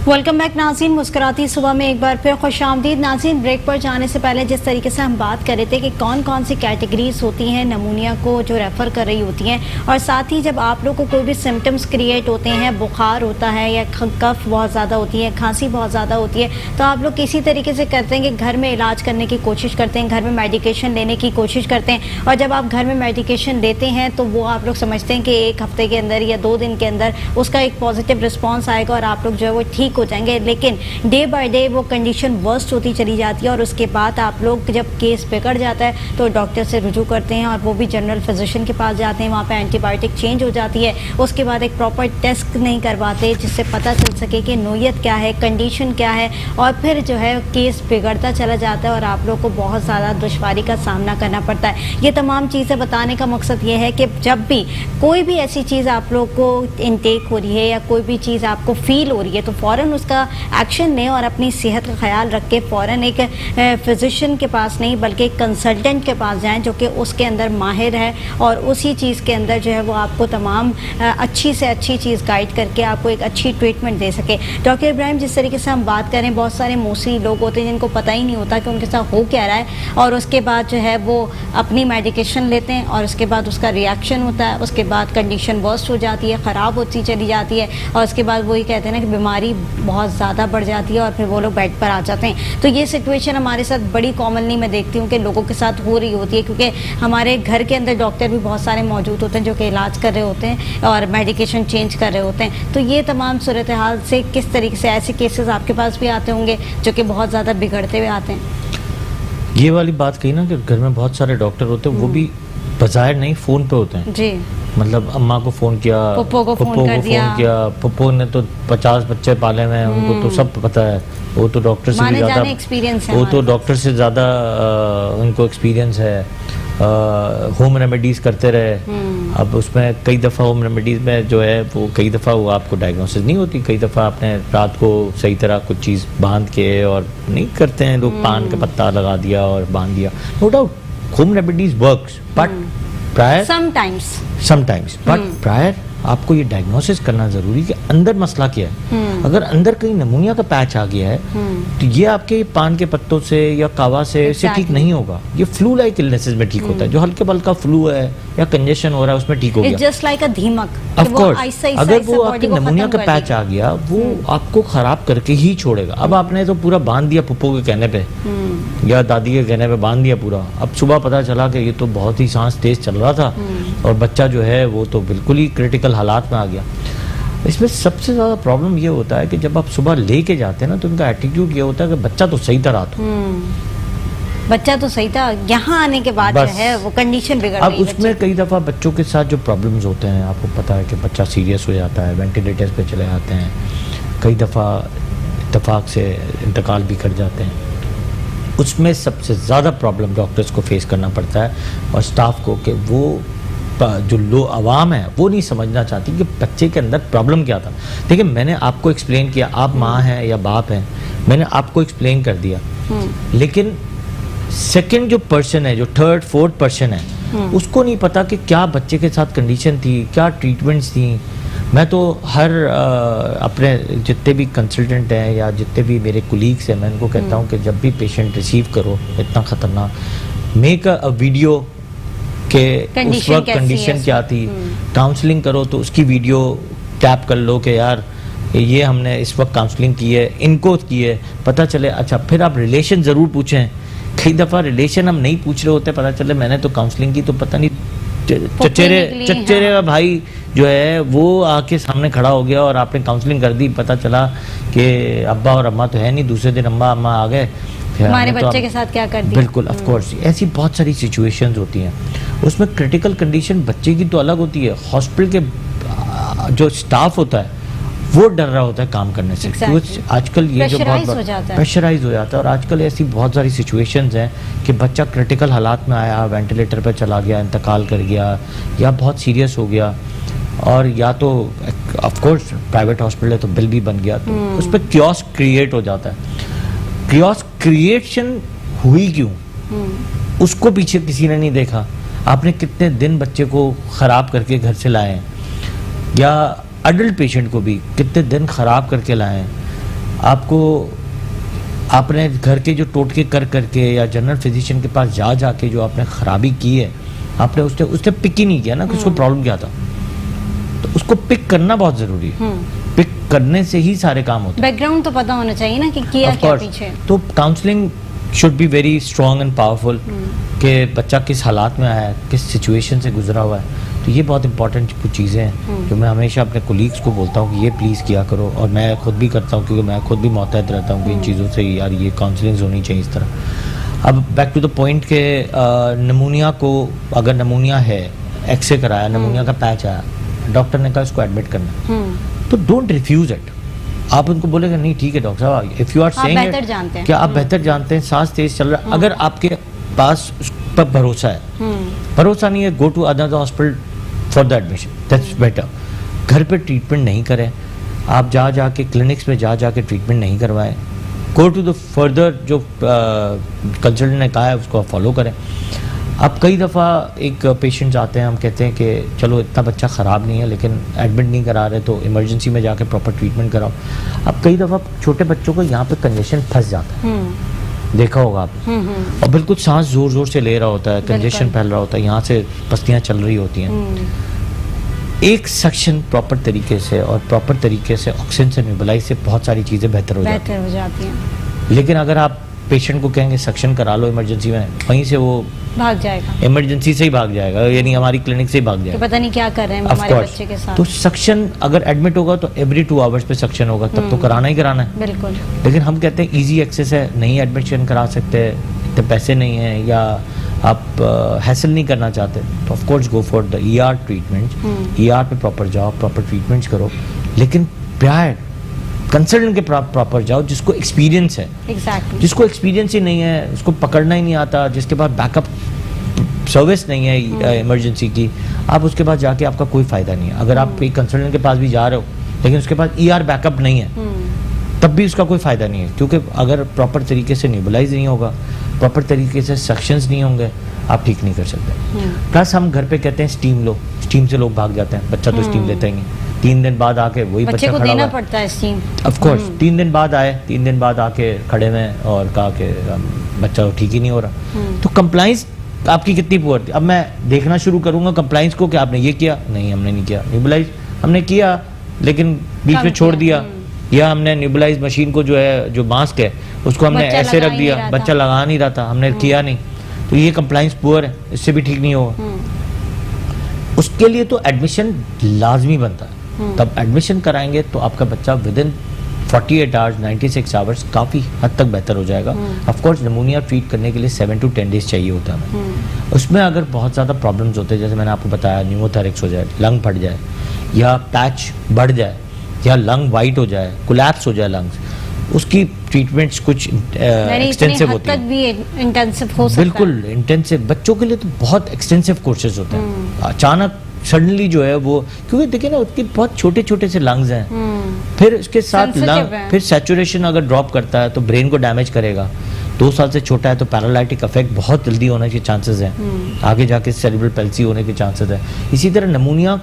वेलकम बैक नाज़रीन, मुस्कुराती सुबह में एक बार फिर खुशामदीद। नाज़रीन, ब्रेक पर जाने से पहले जिस तरीके से हम बात कर रहे थे कि कौन कौन सी कैटेगरीज होती हैं नमूनिया को जो रेफ़र कर रही होती हैं, और साथ ही जब आप लोग को कोई भी सिम्टम्स क्रिएट होते हैं, बुखार होता है या कफ बहुत ज़्यादा होती है, खांसी बहुत ज़्यादा होती है, तो आप लोग किसी तरीके से करते हैं कि घर में इलाज करने की कोशिश करते हैं, घर में मेडिकेशन लेने की कोशिश करते हैं। और जब आप घर में मेडिकेशन लेते हैं तो वो आप लोग समझते हैं कि 1 हफ्ते के अंदर या 2 दिन के अंदर उसका एक पॉजिटिव रिस्पॉन्स आएगा और आप लोग जो है वो ठीक हो जाएंगे। लेकिन डे बाय डे वो कंडीशन वर्स्ट होती चली जाती है और उसके बाद आप लोग जब केस बिगड़ जाता है तो डॉक्टर से रुजू करते हैं और वो भी जनरल फिजिशियन के पास जाते हैं, वहाँ पे एंटीबायोटिक चेंज हो जाती है, उसके बाद एक प्रॉपर टेस्ट नहीं करवाते जिससे पता चल सके कि नोयत क्या है, कंडीशन क्या है, और फिर जो है केस बिगड़ता चला जाता है और आप लोग को बहुत ज़्यादा दुश्वारी का सामना करना पड़ता है। ये तमाम चीज़ें बताने का मकसद ये है कि जब भी कोई भी ऐसी चीज़ आप लोग को इनटेक हो रही है या कोई भी चीज़ आपको फील हो रही है तो फ़ौरन उसका एक्शन लें और अपनी सेहत का ख्याल रख के फ़ौरन एक फिजिशियन के पास नहीं बल्कि एक कंसल्टेंट के पास जाएं जो कि उसके अंदर माहिर है और उसी चीज़ के अंदर जो है वो आपको तमाम अच्छी से अच्छी चीज़ गाइड करके आपको एक अच्छी ट्रीटमेंट दे सके। डॉक्टर इब्राहिम, जिस तरीके से हम बात करें, बहुत सारे मोस्टली लोग होते हैं जिनको पता ही नहीं होता कि उनके साथ हो क्या रहा है और उसके बाद जो है वो अपनी मेडिकेशन लेते हैं और उसके बाद उसका रिएक्शन होता है, उसके बाद कंडीशन वर्स्ट हो जाती है, ख़राब होती चली जाती है और उसके बाद वही कहते हैं ना कि बीमारी बहुत ज़्यादा बढ़ जाती है और फिर वो लोग बेड पर आ जाते हैं। तो ये सिचुएशन हमारे साथ बड़ी कॉमनली मैं देखती हूँ कि लोगों के साथ हो रही होती है, क्योंकि हमारे घर के अंदर डॉक्टर भी बहुत सारे मौजूद होते हैं जो कि इलाज कर रहे होते हैं और मेडिकेशन चेंज कर रहे होते हैं। तो ये तमाम सूरत हाल से किस तरीके से ऐसे केसेस आपके पास भी आते होंगे जो कि बहुत ज़्यादा बिगड़ते हुए आते हैं? ये वाली बात कही ना कि घर में बहुत सारे डॉक्टर होते हैं, वो भी बाजार नहीं, फोन पे होते हैं जी। मतलब अम्मा को फोन किया, पप्पो को फोन कर दिया। पप्पो ने तो 50 बच्चे पाले हुए हैं, उनको तो सब पता है, वो तो डॉक्टर से भी ज्यादा एक्सपीरियंस है, वो तो डॉक्टर से ज्यादा उनको एक्सपीरियंस है। होम रेमेडीज करते रहे। अब उसमें कई दफ़ा होम रेमेडीज में जो है वो कई दफ़ा वो आपको डायग्नोसिस नहीं होती, कई दफ़ा आपने रात को सही तरह कुछ चीज़ बांध के और नहीं करते हैं लोग, पान का पत्ता लगा दिया और बांध दिया। No doubt home remedies works, but prior sometimes but prior आपको ये डायग्नोसिस करना जरूरी कि अंदर मसला क्या है। अगर अंदर कहीं नमूनिया का पैच आ गया है तो ये आपके पान के पत्तों से या कावा से ठीक नहीं होगा। ये फ्लू लाइक इलनेसेस में ठीक होता है, जो हल्के बल्का फ्लू है या कंजेशन हो रहा है उसमें ठीक हो गया। जस्ट लाइक अ धीमक। ऑफ कोर्स अगर वो आपके नमूनिया का पैच आ गया वो आपको खराब करके ही छोड़ेगा। अब आपने तो पूरा बांध दिया पुप्पो के कहने पे या दादी के कहने पे बांध दिया पूरा, अब सुबह पता चला कि ये तो बहुत ही सांस तेज चल रहा था और बच्चा जो है वो तो बिल्कुल ही क्रिटिकल हालात में आ गया। इसमें सबसे ज्यादा प्रॉब्लम ये होता है कि जब आप सुबह लेके जाते हैं ना तो उनका एटीट्यूड ये होता है कि बच्चा तो सही था, बच्चा तो सही था, यहाँ आने के बाद जो है वो कंडीशन बिगड़ गई। अब उसमें कई दफ़ा बच्चों के साथ जो प्रॉब्लम्स होते हैं, आपको पता है कि बच्चा सीरियस हो जाता है, वेंटिलेटर्स पे चले जाते हैं, कई दफ़ा इत्तेफाक से इंतकाल भी कर जाते हैं। उसमें सबसे ज़्यादा प्रॉब्लम डॉक्टर्स को फेस करना पड़ता है और स्टाफ को कि वो जो लो आवाम है वो नहीं समझना चाहती कि बच्चे के अंदर प्रॉब्लम क्या था। देखिए मैंने आपको एक्सप्लेन किया, आप माँ हैं या बाप हैं, मैंने आपको एक्सप्लेन कर दिया, लेकिन सेकंड जो पर्सन है, जो थर्ड फोर्थ पर्सन है, उसको नहीं पता कि क्या बच्चे के साथ कंडीशन थी, क्या ट्रीटमेंट्स थी। मैं तो हर अपने जितने भी कंसल्टेंट हैं या जितने भी मेरे कुलीग्स हैं, मैं उनको कहता हूँ कि जब भी पेशेंट रिसीव करो इतना ख़तरनाक, मेक अ वीडियो के उस वक्त कंडीशन क्या थी, काउंसलिंग करो तो उसकी वीडियो टैप कर लो कि यार ये हमने इस वक्त काउंसलिंग की है, इनको की है, पता चले। अच्छा फिर आप रिलेशन ज़रूर पूछें, कई दफ़ा रिलेशन हम नहीं पूछ रहे होते, पता चले मैंने तो काउंसलिंग की तो पता नहीं चचेरे का भाई जो है वो आके सामने खड़ा हो गया और आपने काउंसलिंग कर दी, पता चला कि अब्बा और अम्मा तो है नहीं, दूसरे दिन अम्मा अम्मा आ गए, हमारे बच्चे के साथ क्या कर दिया। बिल्कुल ऑफ कोर्स ऐसी बहुत सारी सिचुएशंस होती हैं। उसमें क्रिटिकल कंडीशन बच्चे की तो अलग होती है, हॉस्पिटल के जो स्टाफ होता है वो डर रहा होता है काम करने से। exactly. आजकल ये जो बहुत प्रेशराइज हो जाता है और आजकल ऐसी बहुत सारी सिचुएशंस हैं कि बच्चा क्रिटिकल हालात में आया, वेंटिलेटर पर चला गया, इंतकाल कर गया या बहुत सीरियस हो गया, और या तो ऑफ कोर्स प्राइवेट हॉस्पिटल है तो बिल भी बन गया, तो उस पर क्योस क्रिएट हो जाता है। क्योस क्रिएशन हुई क्यों, उसको पीछे किसी ने नहीं देखा। आपने कितने दिन बच्चे को खराब करके घर से लाए हैं, या अडल्ट पेशेंट को भी कितने दिन खराब करके लाए हैं। आपको आपने घर के जो टोटके कर करके या जनरल फिजिशियन के पास जा जाके जो आपने खराबी की है, आपने उसने पिक ही नहीं किया ना कि उसको प्रॉब्लम क्या था। तो उसको पिक करना बहुत जरूरी है, पिक करने से ही सारे काम होते हैं। बैकग्राउंड तो पता होना चाहिए ना कि किया क्या पीछे। तो counselling should be very strong and powerful कि बच्चा किस हालात में आया है, किस सिचुएशन से गुजरा हुआ है। तो ये बहुत इंपॉर्टेंट कुछ चीज़ें हैं जो मैं हमेशा अपने कोलीग्स को बोलता हूँ कि ये प्लीज़ किया करो, और मैं खुद भी करता हूँ क्योंकि मैं खुद भी मुतहद रहता हूँ कि इन चीज़ों से यार ये काउंसलिंग होनी चाहिए इस तरह। अब बैक टू द पॉइंट के नमूनिया को, अगर नमूनिया है, एक्सरे कराया, नमूनिया का पैच आया, डॉक्टर ने कहा इसको एडमिट करना, तो डोंट रिफ्यूज इट। आप उनको बोलेगा नहीं ठीक है डॉक्टर साहब, इफ यू आर सेइंग क्या आप बेहतर जानते हैं, सांस तेज चल रहा है, अगर आपके पास उस पर भरोसा है, भरोसा नहीं है, go to another hospital for the admission, that's better. घर पे ट्रीटमेंट नहीं करें, आप जा जाके क्लिनिक्स में जा जाके ट्रीटमेंट नहीं करवाएं, गो टू द फर्दर जो कंसल्टेंट ने कहा है उसको फॉलो करें। अब कई दफ़ा एक पेशेंट्स आते हैं, हम कहते हैं कि चलो इतना बच्चा ख़राब नहीं है लेकिन एडमिट नहीं करा रहे तो इमरजेंसी में जाके प्रॉपर ट्रीटमेंट कराओ। अब कई दफ़ा छोटे बच्चों को यहाँ पे कंजेशन फंस जाता है, देखा होगा आपने, और बिल्कुल सांस जोर जोर से ले रहा होता है, कंजेशन फैल रहा होता है, यहाँ से पस्तियाँ चल रही होती हैं। एक सक्शन प्रॉपर तरीके से और प्रॉपर तरीके से ऑक्सीजन से निबलाई से बहुत सारी चीज़ें बेहतर हो जाती हैं। लेकिन अगर आप पेशेंट को कहेंगे सक्शन करा लो इमरजेंसी में, वहीं से वो भाग जाएगा, इमरजेंसी से ही भाग जाएगा, यानी हमारी क्लिनिक से ही भाग जाएगा, पता नहीं क्या कर रहे हैं हमारे बच्चे के साथ। तो सक्शन अगर एडमिट होगा तो एवरी 2 आवर्स पे सक्शन होगा, तब तो कराना ही कराना है। बिल्कुल। लेकिन हम कहते हैं इजी एक्सेस है, नहीं एडमिशन करा सकते, इतने पैसे नहीं है, या आप हैसल नहीं करना चाहते तो of course go for the ER treatment. ER पे प्रॉपर जाओ, प्रॉपर ट्रीटमेंट्स करो, लेकिन प्रायर कंसल्टेंट के प्रॉपर जाओ जिसको एक्सपीरियंस है। एग्जैक्टली। जिसको एक्सपीरियंस ही नहीं है, उसको पकड़ना ही नहीं आता, जिसके पास बैकअप सर्विस नहीं है इमरजेंसी की, आप उसके पास जाके आपका कोई फ़ायदा नहीं है। अगर आप एक कंसल्टेंट के पास भी जा रहे हो लेकिन उसके पास ER बैकअप नहीं है तब भी उसका कोई फ़ायदा नहीं है, क्योंकि अगर प्रॉपर तरीके से न्यूबलाइज नहीं होगा, प्रॉपर तरीके से सक्शंस नहीं होंगे, आप ठीक नहीं कर सकते। प्लस हम घर पे कहते हैं स्टीम लो, स्टीम से लोग भाग जाते हैं, बच्चा तो स्टीम लेता ही नहीं, 3 दिन बाद आके वही बच्चे बच्चा को खड़ा देना हुआ है। पड़ता है स्टीम। ऑफ कोर्स 3 दिन बाद आए, 3 दिन बाद आके खड़े में और कहा कि बच्चा ठीक ही नहीं हो रहा। तो कंप्लाइंस आपकी कितनी पुअर थी। अब मैं देखना शुरू करूंगा कंप्लाइंस को कि आपने ये किया, नहीं हमने नहीं किया। न्यूबलाइज हमने किया लेकिन बीच में छोड़ दिया, या हमने न्यूबलाइज मशीन को जो है, जो मास्क है उसको हमने बच्चा ऐसे लगा रख ही दिया, नहीं रहा बच्चा था। लगा नहीं रहा था, हमने किया नहीं, तो ये कंप्लाइंस पुअर है, इससे भी ठीक नहीं होगा। उसके लिए तो एडमिशन लाजमी बनता है। तब एडमिशन कराएंगे तो आपका बच्चा विद इन 48 आवर्स 96 आवर्स काफ़ी हद तक बेहतर हो जाएगा। ऑफ कोर्स नमूनिया ट्रीट करने के लिए 7 to 10 डेज चाहिए होता है हमें। उसमें अगर बहुत ज़्यादा प्रॉब्लम्स होते हैं, जैसे मैंने आपको बताया न्यूमोथेरिक्स हो जाए, लंग फट जाए, या पैच बढ़ जाए, या लंग वाइट हो जाए, कोलैप्स हो जाए लंग्स, उसकी ट्रीटमेंट्स कुछ एक्सटेंसिव होती तक है। भी इंटेंसिव हो सकता है। बिल्कुल इंटेंसिव, बच्चों के लिए तो बहुत एक्सटेंसिव कोर्सेज होते हैं। अचानक सडनली जो है वो, क्योंकि देखिए ना उसके बहुत छोटे छोटे से लंग्स हैं, फिर उसके साथ Sensitive लंग, है। फिर सैचुरेशन अगर ड्रॉप करता है तो ब्रेन को डैमेज करेगा। 2 साल से छोटा है तो पैरालाइटिक इफेक्ट बहुत जल्दी होने के चांसेस हैं, आगे जाके सेरेब्रल पैल्सी होने के चांसेस है। इसी तरह नमूनिया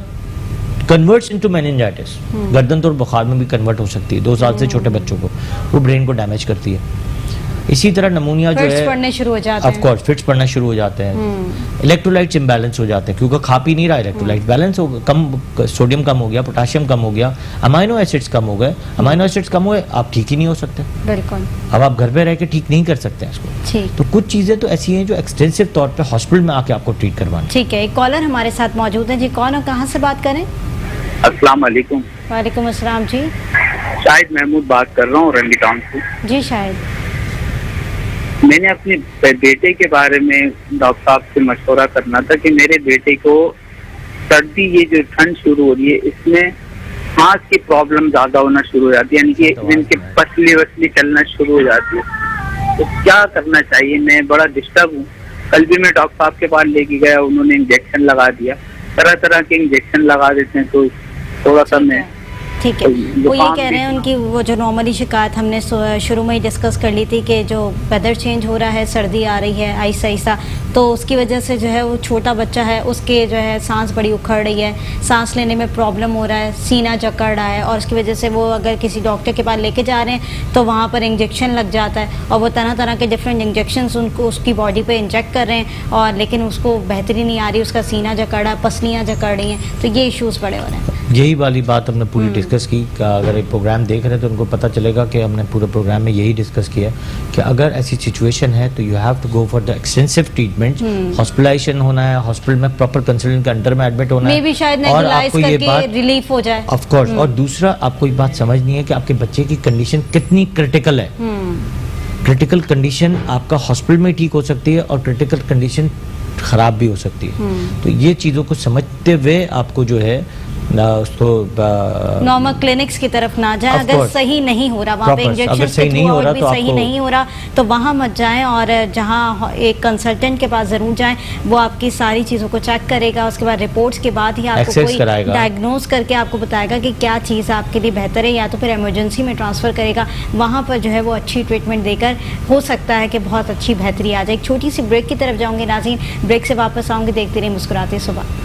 कन्वर्ट्स इनटू मेनिंजाइटिस, गर्दन और बुखार में भी कन्वर्ट हो सकती है। 2 साल से छोटे बच्चों को वो ब्रेन को डैमेज करती है। इसी तरह नमूनिया जो फिट्स है पड़ने शुरू हो जाते ऑफ हैं। कोर्स फिट्स पड़ना शुरू हो जाते हैं, इलेक्ट्रोलाइट्स इम्बैलेंस हो जाते हैं, क्योंकि खा पी नहीं रहा, इलेक्ट्रोलाइट्स बैलेंस हो, कम सोडियम कम हो गया, पोटाशियम कम हो गया, अमाइनो एसिड्स कम हो गए। अमाइनो एसिड्स कम हुए, आप ठीक ही नहीं हो सकते। बिल्कुल अब आप घर पे रह के ठीक नहीं कर सकते हैं इसको। ठीक। तो कुछ चीज़ें तो ऐसी हैं जो एक्सटेंसिव तौर पे हॉस्पिटल में आके आपको ट्रीट करवानी। ठीक है, एक कॉलर हमारे साथ मौजूद है जी। कौन और कहाँ से बात करें? अस्सलाम वालेकुम। वालेकुम अस्सलाम जी। शाहिद महमूद बात कर रहा हूँ रंडी टाउन से। जी शाहिद। मैंने अपने बेटे के बारे में डॉक्टर साहब से मशवरा करना था कि मेरे बेटे को सर्दी, ये जो ठंड शुरू हो रही है, इसमें सांस की प्रॉब्लम ज्यादा होना शुरू हो जाती है, यानी कि इनके पसली वसली चलना शुरू हो जाती है। तो क्या करना चाहिए? मैं बड़ा डिस्टर्ब हूँ। कल भी मैं डॉक्टर साहब के पास लेके गया, उन्होंने इंजेक्शन लगा दिया, तरह तरह के इंजेक्शन लगा देते हैं, तो थोड़ा सा मैं ठीक है, वो ये कह रहे हैं उनकी वो जो नॉर्मली शिकायत हमने शुरू में ही डिस्कस कर ली थी कि जो वेदर चेंज हो रहा है, सर्दी आ रही है ऐसा ऐसा, तो उसकी वजह से जो है वो छोटा बच्चा है उसके जो है सांस बड़ी उखड़ रही है, सांस लेने में प्रॉब्लम हो रहा है, सीना जकड़ रहा है, और उसकी वजह से वो अगर किसी डॉक्टर के पास लेके जा रहे हैं तो वहाँ पर इंजेक्शन लग जाता है, और वो तरह तरह के डिफरेंट इंजेक्शन उनको उसकी बॉडी पर इंजेक्ट कर रहे हैं, और लेकिन उसको बेहतरी नहीं आ रही, उसका सीना जकड़ रहा है, पसलियाँ जकड़ रही हैं, तो ये इशूज़ बड़े हो रहे हैं। यही वाली बात हमने पूरी डिस्कस की। अगर एक प्रोग्राम देख रहे हैं तो उनको पता चलेगा कि हमने पूरे प्रोग्राम में यही डिस्कस किया कि अगर ऐसी सिचुएशन है तो you have to go for the extensive treatment. Hospitalization होना है, हॉस्पिटल में प्रॉपर कंसल्टेंट के अंडर में एडमिट होना है, भी शायद और नेबुलाइज आपको ये करके बात रिलीफ हो जाए। Of course. और दूसरा, आपको ये बात समझनी है कि आपके बच्चे की कंडीशन कितनी क्रिटिकल है। क्रिटिकल कंडीशन आपका हॉस्पिटल में ठीक हो सकती है और क्रिटिकल कंडीशन खराब भी हो सकती है। तो ये चीज़ों को समझते हुए आपको जो है उसको नॉर्मल क्लिनिक्स की तरफ ना जाए। Of अगर course. सही नहीं हो रहा वहाँ पे Proper. इंजेक्शन अगर सही नहीं हो रहा तो सही आपको नहीं हो रहा तो वहाँ मत जाएं, और जहाँ एक कंसल्टेंट के पास ज़रूर जाएं, वो आपकी सारी चीज़ों को चेक करेगा, उसके बाद रिपोर्ट्स के बाद ही आपको Access कोई कराएगा। डायग्नोज करके आपको बताएगा कि क्या चीज़ आपके लिए बेहतर है, या तो फिर इमरजेंसी में ट्रांसफ़र करेगा। वहाँ पर जो है वो अच्छी ट्रीटमेंट देकर हो सकता है कि बहुत अच्छी बेहतरी आ जाए। एक छोटी सी ब्रेक की तरफ जाऊँगी नाज़रीन, ब्रेक से वापस आऊँगी, देखते रहिए मुस्कुराते सुबह।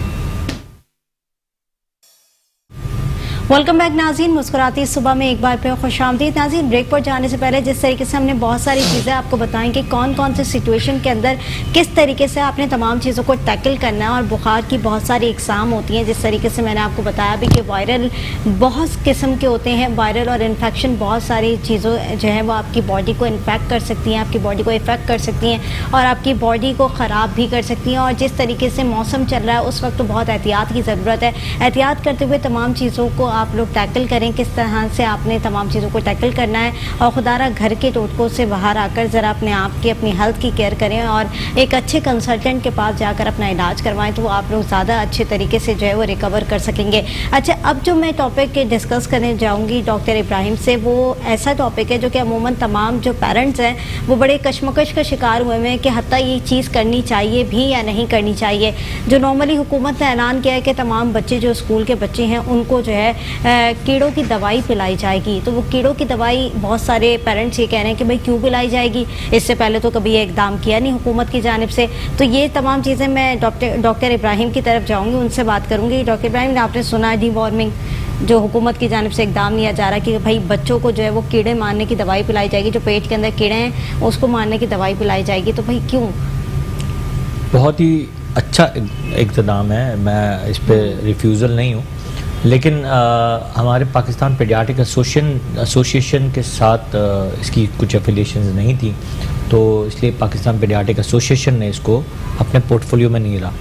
वेलकम बैक नाज़रीन, मुस्कुराती सुबह में एक बार फिर खुशामदीद। नाज़रीन, ब्रेक पर जाने से पहले जिस तरीके से हमने बहुत सारी चीज़ें आपको बताएं कि कौन कौन से सिचुएशन के अंदर किस तरीके से आपने तमाम चीज़ों को टैकल करना है, और बुखार की बहुत सारी इकसाम होती हैं, जिस तरीके से मैंने आपको बताया भी कि वायरल बहुत किस्म के होते हैं। वायरल और इन्फेक्शन बहुत सारी चीज़ों जो है वो आपकी बॉडी को इन्फेक्ट कर सकती हैं, आपकी बॉडी को इफ़ेक्ट कर सकती हैं, और आपकी बॉडी को ख़राब भी कर सकती हैं। और जिस तरीके से मौसम चल रहा है उस वक्त तो बहुत एहतियात की ज़रूरत है। एहतियात करते हुए तमाम चीज़ों को आप लोग टैकल करें, किस तरह से आपने तमाम चीज़ों को टैकल करना है, और खुदारा घर के टोटकों से बाहर आकर ज़रा अपने आप की, अपनी हेल्थ की केयर करें और एक अच्छे कंसल्टेंट के पास जाकर अपना इलाज करवाएं, तो वो आप लोग ज़्यादा अच्छे तरीके से जो है वो रिकवर कर सकेंगे। अच्छा, अब जो मैं टॉपिक डिस्कस करने जाऊँगी डॉक्टर इब्राहिम से, वो ऐसा टॉपिक है जो कि अमूमन तमाम जो पेरेंट्स हैं वो बड़े कश्मकश का शिकार हुए हैं कि हत्ता ये चीज़ करनी चाहिए भी या नहीं करनी चाहिए। जो नॉर्मली हुकूमत ने ऐलान किया है कि तमाम बच्चे जो स्कूल के बच्चे हैं उनको जो है कीड़ों की दवाई पिलाई जाएगी, तो वो कीड़ों की दवाई बहुत सारे पेरेंट्स ये कह रहे हैं कि भाई क्यों पिलाई जाएगी, इससे पहले तो कभी ये इकदाम किया नहीं हुकूमत की जानिब से। तो ये तमाम चीज़ें मैं डॉक्टर इब्राहिम की तरफ जाऊँगी, उनसे बात करूँगी। डॉक्टर इब्राहिम, आपने सुना है डीवॉर्मिंग जो हुकूमत की जानिब से इकदाम लिया जा रहा है कि भाई बच्चों को जो है वो कीड़े मारने की दवाई पिलाई जाएगी, जो पेट के अंदर कीड़े हैं उसको मारने की दवाई पिलाई जाएगी, तो भाई क्यों? बहुत ही अच्छा इक़्तिदाम है, मैं इस पे रिफ्यूज़ल नहीं हूँ, लेकिन हमारे पाकिस्तान पीडियाट्रिक एसोसिएशन के साथ इसकी कुछ एफिलिएशंस नहीं थी, तो इसलिए पाकिस्तान पीडियाट्रिक एसोसिएशन ने इसको अपने पोर्टफोलियो में नहीं ला।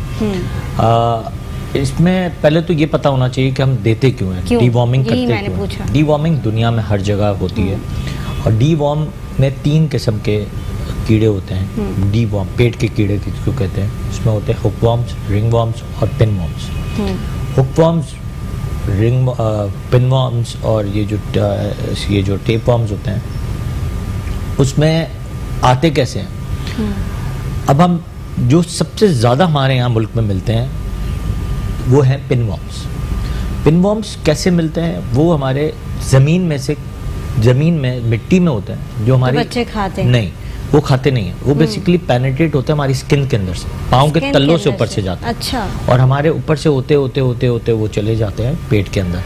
इसमें पहले तो ये पता होना चाहिए कि हम देते क्यों हैं, डीवॉर्मिंग करते क्यों हैं। डीवॉर्मिंग दुनिया में हर जगह होती है, और डीवॉर्म में 3 किस्म के कीड़े होते हैं। डीवॉर्म पेट के कीड़े जिसको कहते हैं, इसमें होते हैं हुकवॉर्म्स, रिंगवॉर्म्स और पिनवॉर्म्स। हुकवॉर्म्स, पिनवॉर्म्स और ये जो टेपवॉर्म्स होते हैं, उसमें आते कैसे हैं? अब हम जो सबसे ज़्यादा हमारे यहाँ मुल्क में मिलते हैं वो है पिनवॉर्म्स। पिनवॉर्म्स कैसे मिलते हैं? वो हमारे ज़मीन में मिट्टी में होते हैं, जो हमारे बच्चे खाते हैं। नहीं, वो खाते नहीं हैं, वो बेसिकली पेनिट्रेट होते हैं हमारी स्किन के अंदर से, पाँव के तल्लों से ऊपर से जाते हैं। अच्छा। और हमारे ऊपर से होते होते वो चले जाते हैं पेट के अंदर,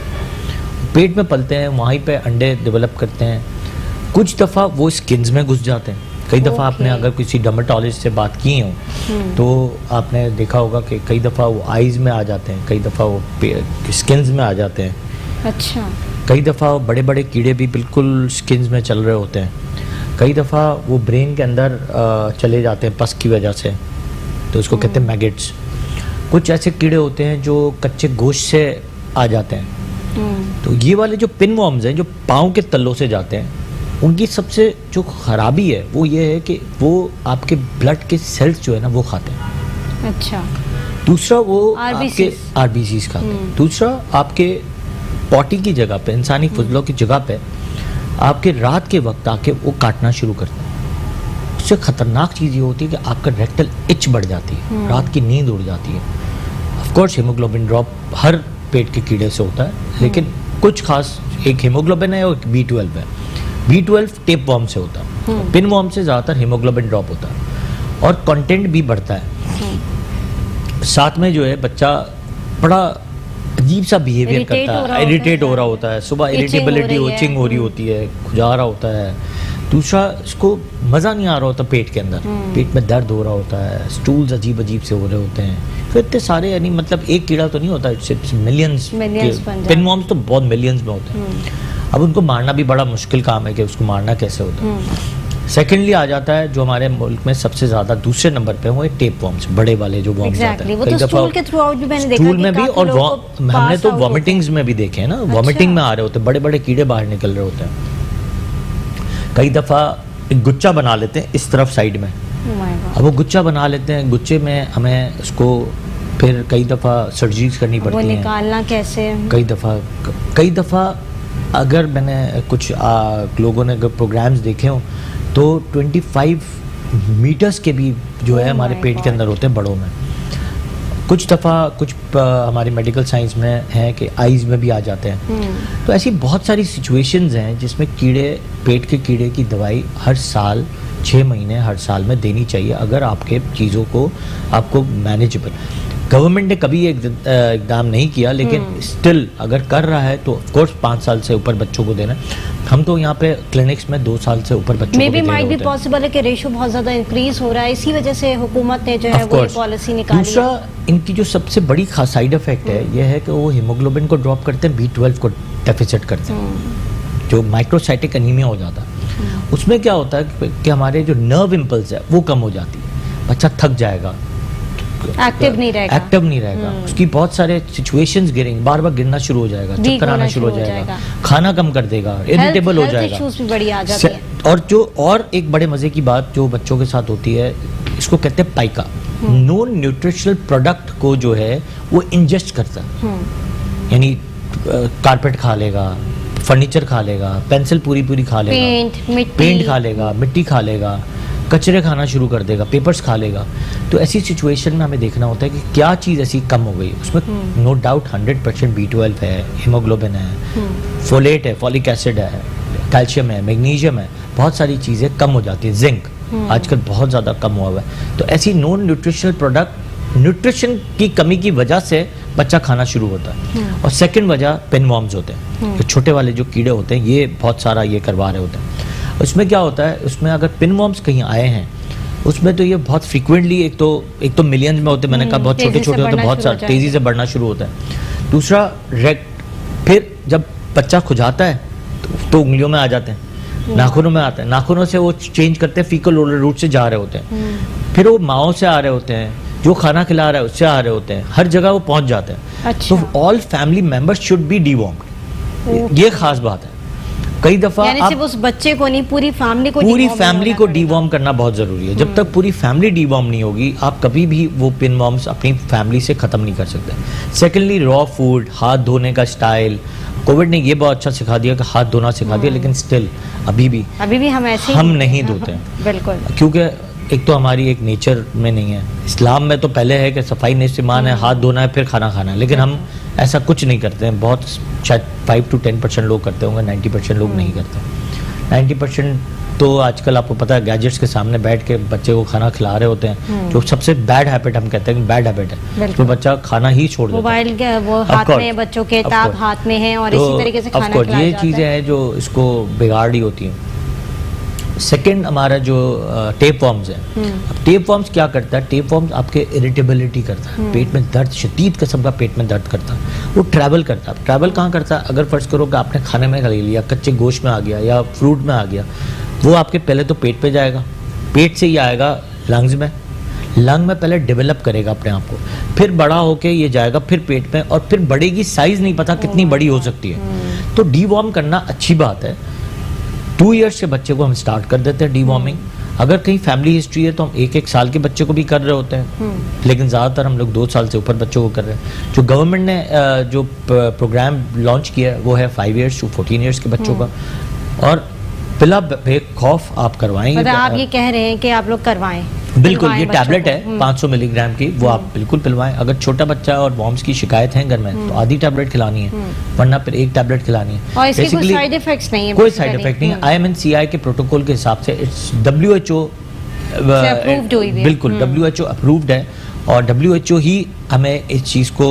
पेट में पलते हैं, वहीं पे अंडे डेवलप करते हैं। कुछ दफ़ा वो स्किन्स में घुस जाते हैं। कई दफ़ा आपने अगर किसी डर्मेटोलॉजिस्ट से बात की हो तो आपने देखा होगा कि कई दफ़ा वो आइज़ में आ जाते हैं, कई दफ़ा वो स्किन्स में आ जाते हैं। अच्छा। कई दफ़ा बड़े बड़े कीड़े भी बिल्कुल स्किन्स में चल रहे होते हैं। कई दफ़ा वो ब्रेन के अंदर चले जाते हैं पस की वजह से, तो उसको कहते हैं मैगेट्स। कुछ ऐसे कीड़े होते हैं जो कच्चे गोश्त से आ जाते हैं। तो ये वाले जो पिनवॉर्म्स हैं जो पाँव के तल्लों से जाते हैं, उनकी सबसे जो खराबी है वो ये है कि वो आपके ब्लड के सेल्स जो है ना वो खाते हैं। अच्छा। दूसरा वो RBCs आपके RBCs खाते हैं। दूसरा आपके पॉटी की जगह पे, इंसानी फुजलों की जगह पे आपके रात के वक्त आके वो काटना शुरू करते हैं। उससे ख़तरनाक चीज़ ये होती है कि आपका रेक्टल इच बढ़ जाती है, रात की नींद उड़ जाती है। Of course haemoglobin drop her पेट के कीड़े से होता है, लेकिन कुछ खास एक हीमोग्लोबिन है और B12 है। B12 टेप वॉर्म से होता है, पिन वॉर्म से ज़्यादातर हीमोग्लोबिन ड्रॉप होता है, और कंटेंट भी बढ़ता है। साथ में जो है बच्चा बड़ा अजीब सा बिहेवियर करता है, इरिटेट हो रहा होता है, सुबह इरिटेबिलिटी, ओचिंग हो रही होती है, खुजा रहा होता है। दूसरा, इसको मज़ा नहीं आ रहा होता पेट के अंदर, पेट में दर्द हो रहा होता है, स्टूल्स अजीब अजीब से हो रहे होते हैं। तो इतने सारे, यानी मतलब एक कीड़ा तो नहीं होता, इट्स मिलियंस। पिनवॉर्म्स तो बहुत मिलियंस में होते हैं। अब उनको मारना भी बड़ा मुश्किल काम है कि उसको मारना कैसे होता है। सेकेंडली आ जाता है जो हमारे मुल्क में सबसे ज़्यादा दूसरे नंबर पे वो टेप वॉर्म्स, बड़े वाले जो वॉर्म्स आते हैं। वो तो स्टूल के थ्रू आउट भी मैंने देखा, स्टूल में भी, और हमने तो वॉमिटिंग्स में भी देखे हैं ना। वॉमिटिंग में आ रहे होते हैं, बड़े बड़े कीड़े बाहर निकल रहे होते हैं। कई दफ़ा एक गुच्छा बना लेते हैं इस तरफ साइड में, अब वो गुच्छा बना लेते हैं, गुच्छे में हमें उसको फिर कई दफ़ा सर्जरीज करनी पड़ती है। निकालना कैसे? कई दफ़ा अगर मैंने कुछ लोगों ने अगर प्रोग्राम्स देखे हों तो 25 मीटर्स के भी जो है हमारे पेट के अंदर होते हैं बड़ों में। कुछ दफ़ा कुछ हमारी मेडिकल साइंस में है कि आइज़ में भी आ जाते हैं। तो ऐसी बहुत सारी सिचुएशंस हैं जिसमें पेट के कीड़े की दवाई हर साल 6 महीने हर साल में देनी चाहिए, अगर आपके चीज़ों को आपको मैनेजेबल। गवर्नमेंट ने कभी इकदाम नहीं किया, लेकिन स्टिल अगर कर रहा है तो ऑफ कोर्स 5 साल से ऊपर बच्चों को देना। हम तो यहाँ पे क्लिनिक्स में 2 साल से ऊपर बच्चों को माइट भी पॉसिबल है कि रेशो बहुत ज़्यादा इंक्रीज हो रहा है, इसी वजह से हुकूमत ने जो है वो पॉलिसी निकाली। दूसरा, इनकी जो सबसे बड़ी खास साइड इफेक्ट है यह है कि वो हीमोग्लोबिन को ड्रॉप करते हैं, B12 को डेफिसिट करते हैं, जो माइक्रोसाइटिक एनीमिया हो जाता है। उसमें क्या होता है कि हमारे जो नर्व इम्पल्स है वो कम हो जाती है, बच्चा थक जाएगा, एक्टिव नहीं रहेगा। एक्टिव नहीं रहेगा, उसकी बहुत सारे सिचुएशंस गिरेंगे, बार बार गिरना शुरू हो जाएगा, चक्कर आना शुरू हो जाएगा, खाना कम कर देगा, इरिटेबल हो जाएगा, इश्यूज भी बड़ी आ जाती है। और एक बड़े मजे की बात जो बच्चों के साथ होती है, इसको कहते हैं पाइका, नॉन न्यूट्रिशनल प्रोडक्ट को जो है वो इंजेस्ट करता है, यानी कारपेट खा लेगा, फर्नीचर खा लेगा, पेंसिल पूरी पूरी खा लेगा, पेंट खा लेगा, मिट्टी खा लेगा, कचरे खाना शुरू कर देगा, पेपर्स खा लेगा। तो ऐसी सिचुएशन में हमें देखना होता है कि क्या चीज़ ऐसी कम हो गई। उसमें नो डाउट 100% B12 है, हीमोग्लोबिन है, फोलेट है, फॉलिक एसिड है, कैल्शियम है, मैग्नीशियम है, बहुत सारी चीज़ें कम हो जाती है। जिंक आजकल बहुत ज़्यादा कम हुआ हुआ है। तो ऐसी नॉन न्यूट्रिशनल प्रोडक्ट न्यूट्रिशन की कमी की वजह से बच्चा खाना शुरू होता है। और सेकंड वजह पिनवॉर्म्स होते हैं, जो छोटे वाले जो कीड़े होते हैं ये बहुत सारा ये करवा रहे होते हैं। उसमें क्या होता है, उसमें अगर पिनवॉर्म्स कहीं आए हैं उसमें तो ये बहुत फ्रीक्वेंटली, एक तो मिलियंस में होते हैं, मैंने कहा बहुत छोटे छोटे होते हैं, बहुत सारे तेजी से बढ़ना शुरू होता है। दूसरा फिर जब बच्चा खुजाता है तो उंगलियों में आ जाते हैं, नाखूनों में आते हैं, नाखूनों से वो चेंज करते हैं, फीकल ओरल रूट से जा रहे होते हैं, फिर वो माओ से आ रहे होते हैं, जो खाना खिला रहा है उससे आ रहे होते हैं, हर जगह वो पहुंच जाते हैं। अच्छा। तो all family members should be dewormed, ये खास बात है। कई दफा यानी सिर्फ उस बच्चे को नहीं, पूरी फैमिली को डीवॉर्म करना बहुत जरूरी है। जब तक पूरी फैमिली डीवॉर्म नहीं होगी, आप कभी भी वो पिनवॉर्म्स अपनी फैमिली से खत्म नहीं कर सकते। सेकेंडली, रॉ फूड, हाथ धोने का स्टाइल, कोविड ने ये बहुत अच्छा सिखा दिया कि हाथ धोना सिखा दिया, लेकिन स्टिल अभी भी हम ऐसे हम नहीं धोते हैं। बिल्कुल, क्योंकि एक तो हमारी एक नेचर में नहीं है। इस्लाम में तो पहले है कि सफाई नेस्तिमान है, हाथ धोना है फिर खाना खाना है, लेकिन हम ऐसा कुछ नहीं करते हैं। बहुत शायद 5 to 10% लोग करते होंगे, 90% लोग नहीं करते। 90% तो आजकल आपको पता है गैजेट्स के सामने बैठ के बच्चे को खाना खिला रहे होते हैं, जो सबसे बैड हैबिट हम कहते हैं, बैड हैबिट है, तो बच्चा खाना ही छोड़ देता है। मोबाइल वो हाथ में, बच्चों के किताब हाथ में है और इसी तरीके से खाना खिलाया जाता है। ये चीजें हैं जो इसको बिगाड़ रही होती हैं। सेकेंड, हमारा जो टेप वॉर्म्स है, अब टेप वॉर्म्स क्या करता है, टेप वॉर्म्स आपके इरिटेबिलिटी करता है, पेट में दर्द, शदीद किस्म का पेट में दर्द करता है। वो ट्रैवल करता है। ट्रैवल कहाँ करता है, अगर फर्ज करो कि आपने खाने में ले लिया, कच्चे गोश्त में आ गया या फ्रूट में आ गया, वो आपके पहले तो पेट पे जाएगा, पेट से ही आएगा लंग्स में, लंग में पहले डेवलप करेगा अपने आप को, फिर बड़ा होके ये जाएगा फिर पेट में, और फिर बढ़ेगी, साइज नहीं पता कितनी बड़ी हो सकती है। तो डीवॉर्म करना अच्छी बात है। 2 years के बच्चे को हम स्टार्ट कर देते हैं डीवॉर्मिंग। अगर कहीं फैमिली हिस्ट्री है तो हम 1-1 साल के बच्चे को भी कर रहे होते हैं, लेकिन ज़्यादातर हम लोग 2 साल से ऊपर बच्चों को कर रहे हैं। जो गवर्नमेंट ने जो प्रोग्राम लॉन्च किया है वो है 5 years to 14 years के बच्चों का, और बिला बेखौफ आप करवाएं। मतलब आप ये कह रहे हैं कि आप लोग करवाएं? बिल्कुल, ये टैबलेट है 500 मिलीग्राम की, वो आप बिल्कुल पिलवाएं। अगर छोटा बच्चा और वॉर्म्स की शिकायत है घर में तो आधी टैबलेट खिलानी है, वरना फिर 1 टैबलेट खिलानी है। और इसके कोई साइड इफेक्ट्स नहीं है? कोई साइड इफेक्ट नहीं है। IMNCI के प्रोटोकॉल के हिसाब से इट्स WHO बिल्कुल WHO अप्रूव्ड है, और WHO ही हमें इस चीज़ को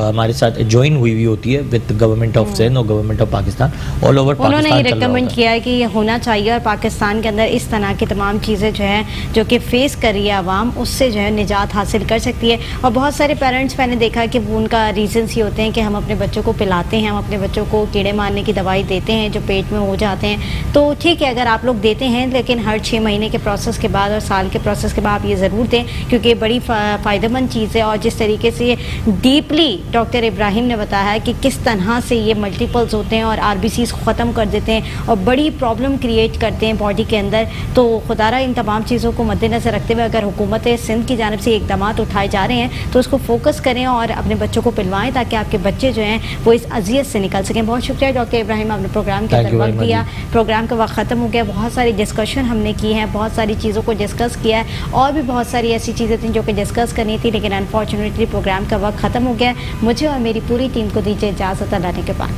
हमारे साथ ज्वाइन हुई होती है विद गवर्नमेंट ऑफ सिंध और government of Pakistan, all over Pakistan. उन्होंने ये रिकमेंड किया है कि ये होना चाहिए, और पाकिस्तान के अंदर इस तरह की तमाम चीज़ें जो हैं जो कि फेस कर रही है आवाम, उससे जो है निजात हासिल कर सकती है। और बहुत सारे पेरेंट्स मैंने देखा कि वो उनका रीजंस ये होते हैं कि हम अपने बच्चों को पिलाते हैं, हम अपने बच्चों को कीड़े मारने की दवाई देते हैं जो पेट में हो जाते हैं। तो ठीक है अगर आप लोग देते हैं, लेकिन हर 6 महीने के प्रोसेस के बाद और साल के प्रोसेस के बाद आप ये ज़रूर दें, क्योंकि ये बड़ी फ़ायदेमंद चीज़ है। और जिस तरीके से डीपली डॉक्टर इब्राहिम ने बताया है कि किस तरह से ये मल्टीपल्स होते हैं और RBCs को ख़त्म कर देते हैं और बड़ी प्रॉब्लम क्रिएट करते हैं बॉडी के अंदर। तो खुदारा इन तमाम चीज़ों को मद्देनज़र रखते हुए अगर हुकूमत सिंध की जानिब से इकदाम उठाए जा रहे हैं तो उसको फोकस करें और अपने बच्चों को पिलवाएं, ताकि आपके बच्चे जो हैं वो इस अजियत से निकल सकें। बहुत शुक्रिया डॉक्टर इब्राहिम, आपने प्रोग्राम के अंदर वक्त दिया। प्रोग्राम का वक्त ख़त्म हो गया, बहुत सारी डिस्कशन हमने की है, बहुत सारी चीज़ों को डिस्कस किया है, और भी बहुत सारी ऐसी चीज़ें थी जो कि डिस्कस करनी थी, लेकिन अनफॉर्चुनेटली प्रोग्राम का वक्त ख़त्म हो गया। मुझे और मेरी पूरी टीम को दीजिए इजाज़त, अल्लाह ने के बाद।